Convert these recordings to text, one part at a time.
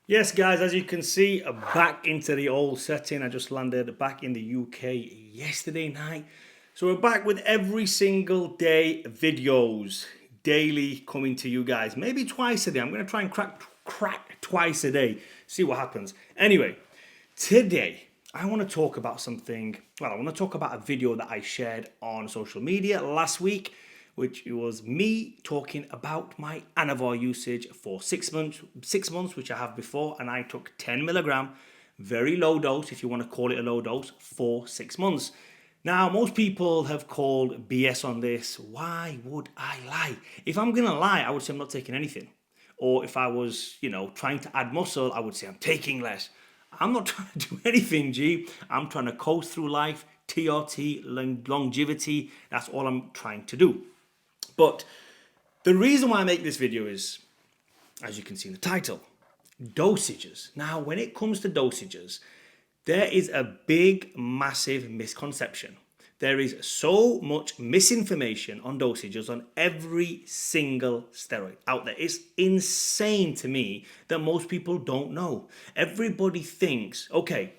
Yes, guys, as you can see, back into the old setting. I just landed back in the UK yesterday night. So we're back with every single day videos, daily coming to you guys. Maybe twice a day. I'm going to try and crack twice a day, see what happens. Anyway, today I want to talk about something. Well, I want to talk about a video that I shared on social media last week, which was me talking about my Anavar usage for 6 months, which I have before, and I took 10 milligram, very low dose, if you want to call it a low dose, for 6 months. Now, most people have called BS on this. Why would I lie? If I'm gonna lie, I would say I'm not taking anything. Or if I was, trying to add muscle, I would say I'm taking less. I'm not trying to do anything, G. I'm trying to coast through life, TRT, longevity. That's all I'm trying to do. But the reason why I make this video is, as you can see in the title, dosages. Now, when it comes to dosages, there is a big, massive misconception. There is so much misinformation on dosages on every single steroid out there. It's insane to me that most people don't know. Everybody thinks, okay,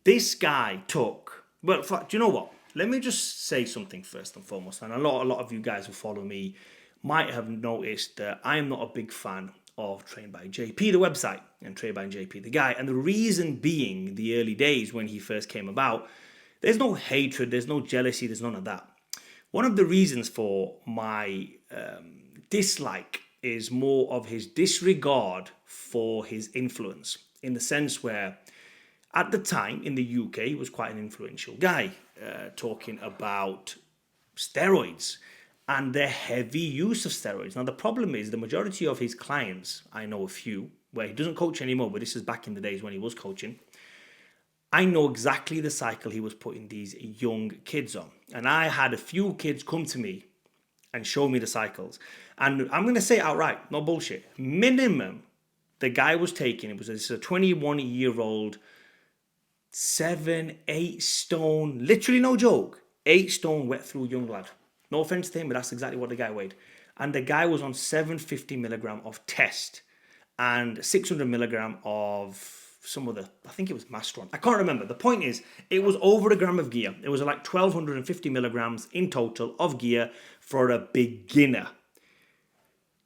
this guy took, well, do you know what? Let me just say something first and foremost. And a lot of you guys who follow me might have noticed that I am not a big fan of Trained by JP, the website, and Trained by JP, the guy. And the reason being, the early days when he first came about, there's no hatred, there's no jealousy, there's none of that. One of the reasons for my dislike is more of his disregard for his influence, in the sense where at the time in the UK, he was quite an influential guy, talking about steroids and the heavy use of steroids. Now, the problem is the majority of his clients, I know a few, where he doesn't coach anymore, but this is back in the days when he was coaching. I know exactly the cycle he was putting these young kids on. And I had a few kids come to me and show me the cycles. And I'm going to say it outright, no bullshit. Minimum, the guy was taking, this is a 21-year-old, 7, 8 stone, literally no joke, 8 stone wet through young lad. No offense to him, but that's exactly what the guy weighed. And the guy was on 750 milligram of test and 600 milligram of some other, I think it was Mastron. I can't remember. The point is, it was over a gram of gear. It was like 1250 milligrams in total of gear for a beginner.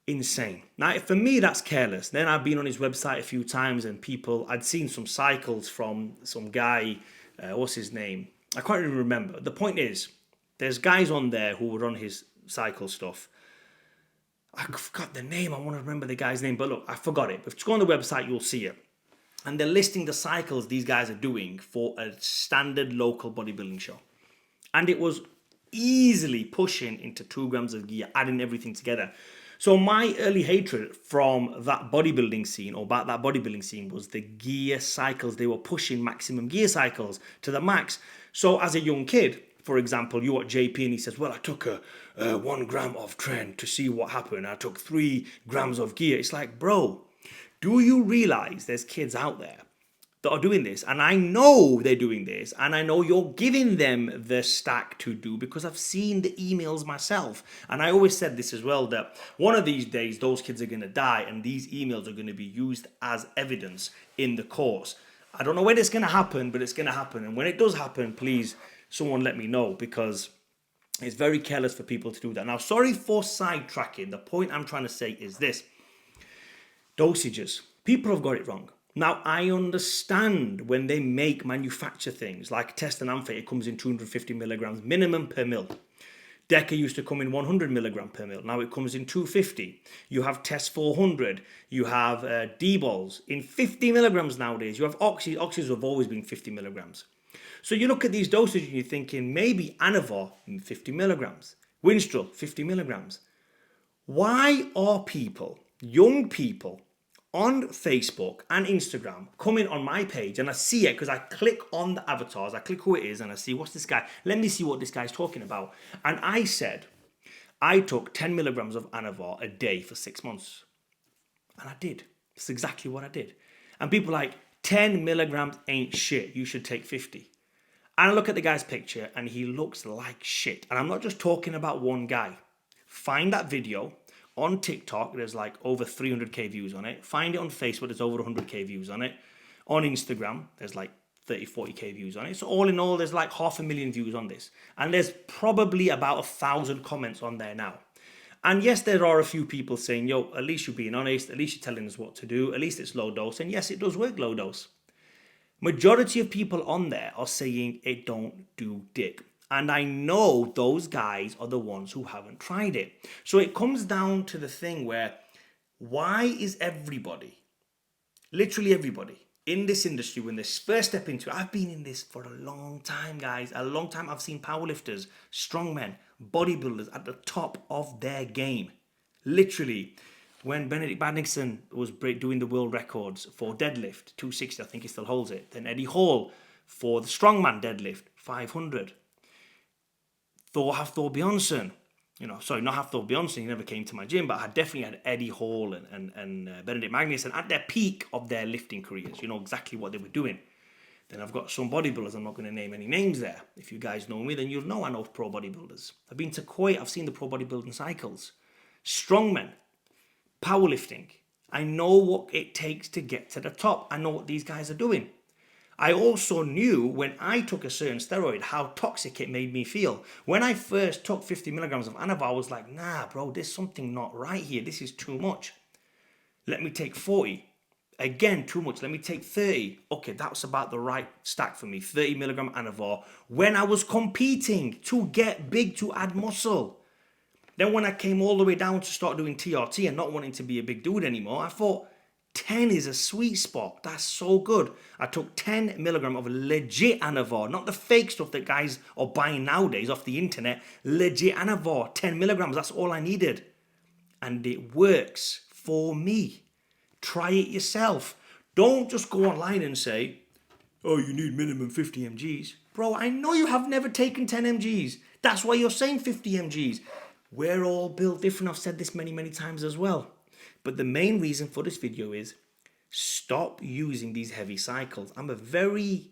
Insane. Now, for me, that's careless. Then I've been on his website a few times and I'd seen some cycles from some guy, what's his name? I can't even remember. The point is, there's guys on there who were on his cycle stuff. I forgot the name. I want to remember the guy's name, but look, I forgot it. If you go on the website, you'll see it. And they're listing the cycles these guys are doing for a standard local bodybuilding show. And it was easily pushing into 2 grams of gear, adding everything together. So my early hatred from that bodybuilding scene, or about that bodybuilding scene, was the gear cycles. They were pushing maximum gear cycles to the max. So as a young kid, for example, you watch JP and he says, well, I took a 1 gram of tren to see what happened. I took 3 grams of gear. It's like, bro, do you realize there's kids out there that are doing this? And I know they're doing this, and I know you're giving them the stack to do, because I've seen the emails myself. And I always said this as well, that one of these days those kids are going to die and these emails are going to be used as evidence in the course. I don't know when it's going to happen, but it's going to happen. And when it does happen, please, someone let me know, because it's very careless for people to do that. Now, sorry for sidetracking. The point I'm trying to say is this. Dosages. People have got it wrong. Now, I understand when they manufacture things like Test and Amphet, it comes in 250 milligrams minimum per mil. Deca used to come in 100 milligram per mil. Now it comes in 250. You have Test 400. You have D-balls in 50 milligrams nowadays. You have Oxys. Oxys have always been 50 milligrams. So you look at these dosages and you're thinking maybe Anavar 50 milligrams. Winstrol 50 milligrams. Why are people, young people, on Facebook and Instagram coming on my page, and I see it because I click on the avatars, I click who it is, and I see what's this guy. Let me see what this guy's talking about. And I said, I took 10 milligrams of Anavar a day for 6 months. And I did. That's exactly what I did. And people are like, 10 milligrams ain't shit. You should take 50. And I look at the guy's picture and he looks like shit. And I'm not just talking about one guy. Find that video. On TikTok, there's like over 300k views on it. Find it on Facebook, there's over 100k views on it. On Instagram, there's like 30, 40k views on it. So all in all, there's like 500,000 views on this. And there's probably about 1,000 comments on there now. And yes, there are a few people saying, yo, at least you're being honest, at least you're telling us what to do, at least it's low dose. And yes, it does work low dose. Majority of people on there are saying it don't do dick. And I know those guys are the ones who haven't tried it. So it comes down to the thing where, why is everybody, literally everybody, in this industry, when they first step into it, I've been in this for a long time, guys, a long time. I've seen powerlifters, strongmen, bodybuilders at the top of their game. Literally, when Benedict Badningston was doing the world records for deadlift, 260, I think he still holds it. Then Eddie Hall for the strongman deadlift, 500. Hafthor Bjornsson, not Hafthor Bjornsson, he never came to my gym, but I definitely had Eddie Hall and Benedict Magnuson at their peak of their lifting careers. You know exactly what they were doing. Then I've got some bodybuilders, I'm not going to name any names there. If you guys know me, then you'll know I know pro bodybuilders. I've been to Kuwait, I've seen the pro bodybuilding cycles. Strongmen, powerlifting. I know what it takes to get to the top. I know what these guys are doing. I also knew when I took a certain steroid how toxic it made me feel. When I first took 50 milligrams of Anavar, I was like, nah, bro, there's something not right here. This is too much. Let me take 40. Again, too much. Let me take 30. Okay, that's about the right stack for me. 30 milligram Anavar when I was competing to get big, to add muscle. Then when I came all the way down to start doing TRT and not wanting to be a big dude anymore, I thought 10 is a sweet spot. That's so good. I took 10 milligram of legit Anavar, not the fake stuff that guys are buying nowadays off the internet. Legit Anavar, 10 milligrams. That's all I needed. And it works for me. Try it yourself. Don't just go online and say, oh, you need minimum 50 mgs. Bro, I know you have never taken 10 mgs. That's why you're saying 50 mgs. We're all built different. I've said this many, many times as well. But the main reason for this video is stop using these heavy cycles. I'm a very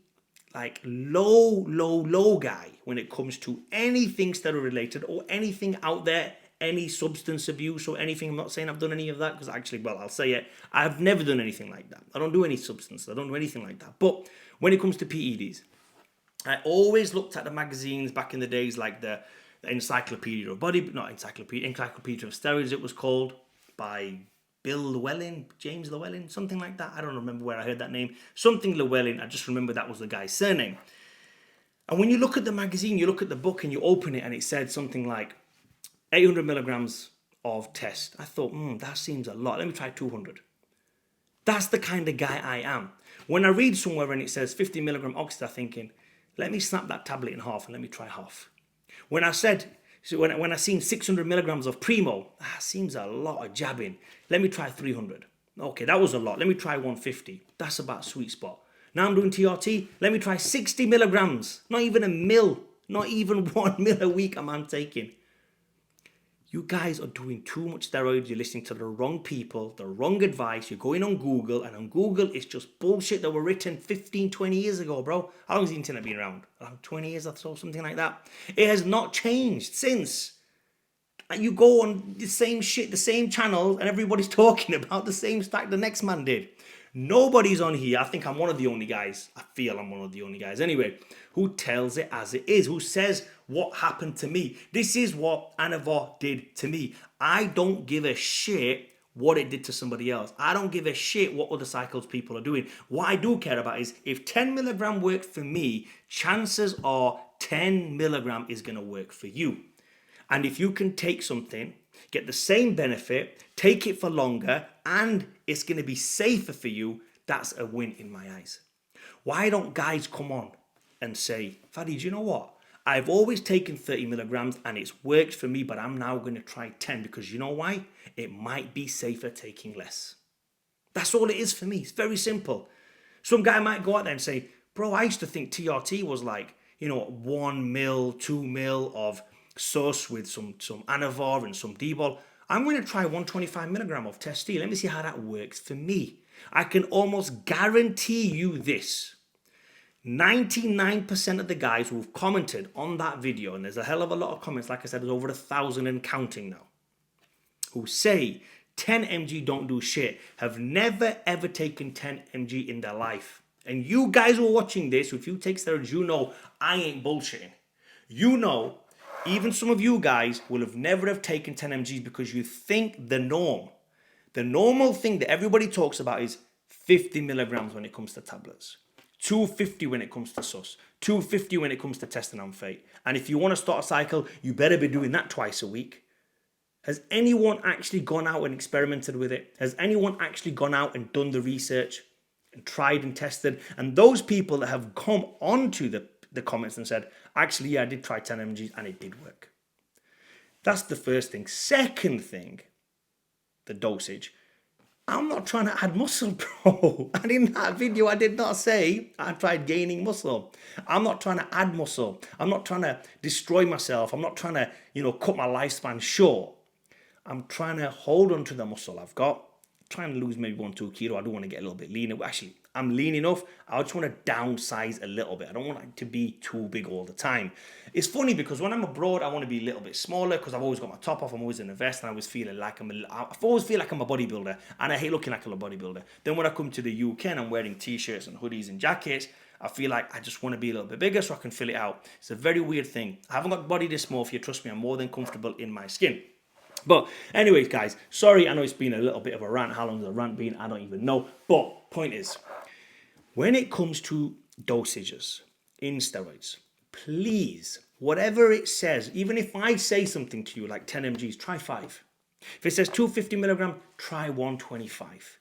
low guy when it comes to anything steroid related or anything out there, any substance abuse or anything. I'm not saying I've done any of that because actually, well, I'll say it. I've never done anything like that. I don't do any substance. I don't do anything like that. But when it comes to PEDs, I always looked at the magazines back in the days like the Encyclopedia of Encyclopedia of Steroids, it was called, by Bill Llewellyn, James Llewellyn, something like that. I don't remember where I heard that name. Something Llewellyn, I just remember that was the guy's surname. And when you look at the magazine, you look at the book and you open it and it said something like 800 milligrams of test. I thought, that seems a lot. Let me try 200. That's the kind of guy I am. When I read somewhere and it says 50 milligram oxide, I'm thinking, let me snap that tablet in half and let me try half. When I seen 600 milligrams of Primo, seems a lot of jabbing. Let me try 300. Okay, that was a lot. Let me try 150. That's about sweet spot. Now I'm doing TRT. Let me try 60 milligrams. Not even a mil. Not even 1 mil a week I'm taking. You guys are doing too much steroids. You're listening to the wrong people, the wrong advice. You're going on Google, and on Google, it's just bullshit that were written 15, 20 years ago, bro. How long has the internet been around? Around 20 years or so, something like that. It has not changed since. You go on the same shit, the same channel, and everybody's talking about the same stack the next man did. Nobody's on here. I think I'm one of the only guys. I feel I'm one of the only guys anyway, who tells it as it is, who says what happened to me. This is what Anavar did to me. I don't give a shit what it did to somebody else. I don't give a shit what other cycles people are doing. What I do care about is if 10 milligram worked for me, chances are 10 milligram is going to work for you. And if you can take something, get the same benefit, take it for longer, and it's going to be safer for you, that's a win in my eyes. Why don't guys come on and say, Fadi, do you know what? I've always taken 30 milligrams and it's worked for me, but I'm now going to try 10 because you know why? It might be safer taking less. That's all it is for me. It's very simple. Some guy might go out there and say, bro, I used to think TRT was like, 1 mil, 2 mil of sauce with some Anavar and some D-ball. I'm going to try 125 milligram of Test-D. Let me see how that works for me. I can almost guarantee you this. 99% of the guys who've commented on that video, and there's a hell of a lot of comments, like I said, there's over 1,000 and counting now. who say 10 mg don't do shit have never ever taken 10 mg in their life. And you guys who are watching this, if you take steroids, you know I ain't bullshitting. You know, even some of you guys will have never have taken 10 mgs because you think the norm. The normal thing that everybody talks about is 50 milligrams when it comes to tablets. 250 when it comes to sus. 250 when it comes to testosterone. And if you want to start a cycle, you better be doing that twice a week. Has anyone actually gone out and experimented with it? Has anyone actually gone out and done the research and tried and tested? And those people that have come onto the comments and said, actually, yeah, I did try 10 mgs and it did work. That's the first thing. Second thing, the dosage. I'm not trying to add muscle, bro. And in that video, I did not say I tried gaining muscle. I'm not trying to add muscle. I'm not trying to destroy myself. I'm not trying to, cut my lifespan short. I'm trying to hold on to the muscle I've got. Trying to lose maybe 1-2 kilo. I do want to get a little bit leaner. Actually, I'm lean enough. I just want to downsize a little bit. I don't want it to be too big all the time. It's funny because when I'm abroad, I want to be a little bit smaller because I've always got my top off. I'm always in a vest and I always feel like I always feel like I'm a bodybuilder and I hate looking like a bodybuilder. Then when I come to the UK and I'm wearing t-shirts and hoodies and jackets, I feel like I just want to be a little bit bigger so I can fill it out. It's a very weird thing. I haven't got body dysmorphia. Trust me, I'm more than comfortable in my skin. But anyways, guys, sorry, I know it's been a little bit of a rant. How long has the rant been? I don't even know. But point is, when it comes to dosages in steroids, please, whatever it says, even if I say something to you like 10 mgs, try 5. If it says 250 milligram, try 125.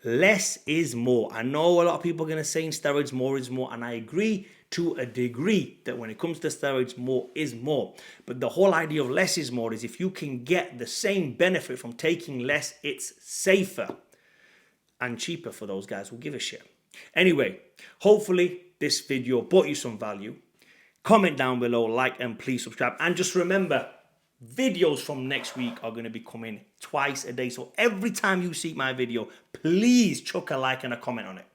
Less is more. I know a lot of people are going to say in steroids, more is more, and I agree to a degree that when it comes to steroids, more is more. But the whole idea of less is more is if you can get the same benefit from taking less, it's safer and cheaper for those guys who give a shit. Anyway, hopefully this video brought you some value. Comment down below, like, and please subscribe. And just remember, videos from next week are going to be coming twice a day. So every time you see my video, please chuck a like and a comment on it.